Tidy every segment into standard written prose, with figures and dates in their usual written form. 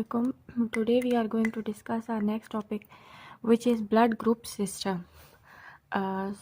alaikum. Today we are going to discuss our next topic which is blood group system.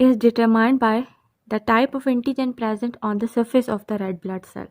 is determined by the type of antigen present on the surface of the red blood cell.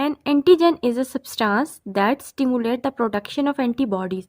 An antigen is a substance that stimulate the production of antibodies.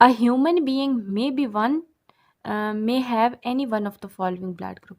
A human being may be one may have any one of the following blood group.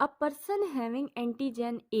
A person having antigen A،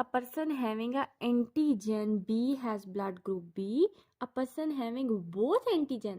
a person having a antigen B has blood group B. a person having both antigen،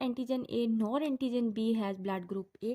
antigen A nor antigen B has blood group A.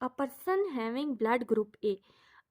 a person having blood group A،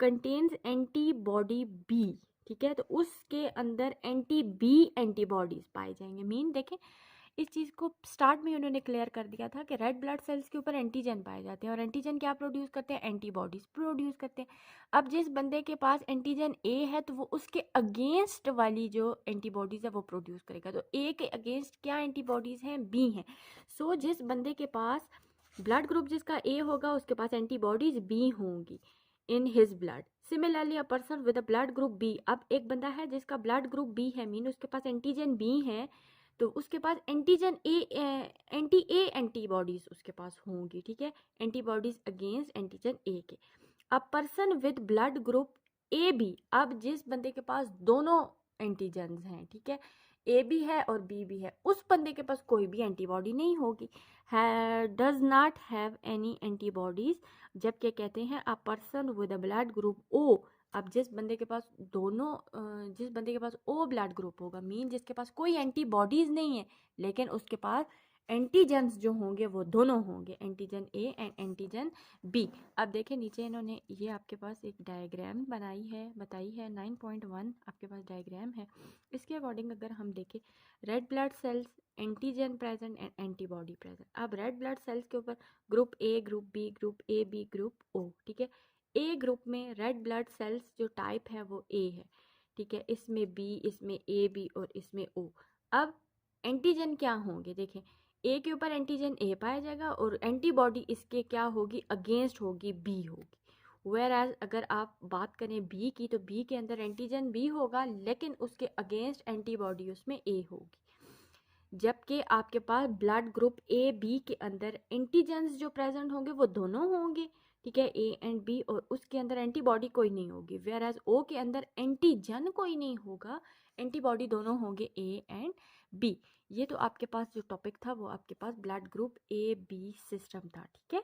contains antibody B, ठीक है, तो उसके अंदर anti B antibodies पाए जाएंगे। Mean देखें, इस चीज़ को स्टार्ट में उन्होंने क्लियर कर दिया था कि रेड ब्लड सेल्स के ऊपर एंटीजन पाए जाते हैं और एंटीजन क्या प्रोड्यूस करते हैं, एंटीबॉडीज प्रोड्यूस करते हैं। अब जिस बंदे के पास एंटीजन ए है तो वो उसके अगेंस्ट वाली जो एंटीबॉडीज है वो प्रोड्यूस करेगा। तो ए के अगेंस्ट क्या एंटीबॉडीज हैं, बी हैं। सो जिस बंदे के पास ब्लड ग्रुप जिसका ए होगा उसके पास एंटीबॉडीज बी होंगी in his blood. Similarly a person with a blood group B, अब एक बंदा है जिसका ब्लड ग्रुप बी है, मीन उसके पास एंटीजन बी है, तो उसके पास एंटीजन ए एंटीबॉडीज उसके पास होंगी, ठीक है, एंटीबॉडीज अगेंस्ट एंटीजन ए के। अब person with blood group A B, अब जिस बंदे के पास दोनों एंटीजन्स हैं, ठीक है, ए भी है और बी भी है, उस बंदे के पास कोई भी एंटीबॉडी नहीं होगी, does not have any antibodies. जब क्या कहते हैं, a person with a blood group O, अब जिस बंदे के पास जिस बंदे के पास ओ ब्लड ग्रुप होगा, मीन जिसके पास कोई एंटीबॉडीज नहीं है लेकिन उसके पास एंटीजन्स जो होंगे वो दोनों होंगे, antigen A and antigen B. अब देखें नीचे इन्होंने ये आपके पास एक डायग्राम बताई है 9.1 आपके पास डायग्राम है। इसके अकॉर्डिंग अगर हम देखें, red blood cells, antigen present and antibody present. अब रेड ब्लड सेल्स के ऊपर group A, group B, group A B, group O, ठीक है। ए ग्रुप में रेड ब्लड सेल्स जो टाइप है वो ए है, ठीक है, इसमें बी, इसमें ए बी और इसमें ओ। अब एंटीजन क्या होंगे, देखें, ए के ऊपर एंटीजन ए पाया जाएगा और एंटीबॉडी इसके क्या होगी, अगेंस्ट होगी, बी होगी। वेयर एज अगर आप बात करें बी की, तो बी के अंदर एंटीजन बी होगा लेकिन उसके अगेंस्ट एंटीबॉडी उसमें ए होगी। जबकि आपके पास ब्लड ग्रुप ए बी के अंदर एंटीजन्स जो प्रेजेंट होंगे वो दोनों होंगे, ठीक है, ए एंड बी, और उसके अंदर एंटीबॉडी कोई नहीं होगी। वेयर एज ओ के अंदर एंटीजन कोई नहीं होगा, एंटीबॉडी दोनों होंगे, ए एंड बी। ये तो आपके पास जो टॉपिक था वो आपके पास blood group A B system था, ठीक है।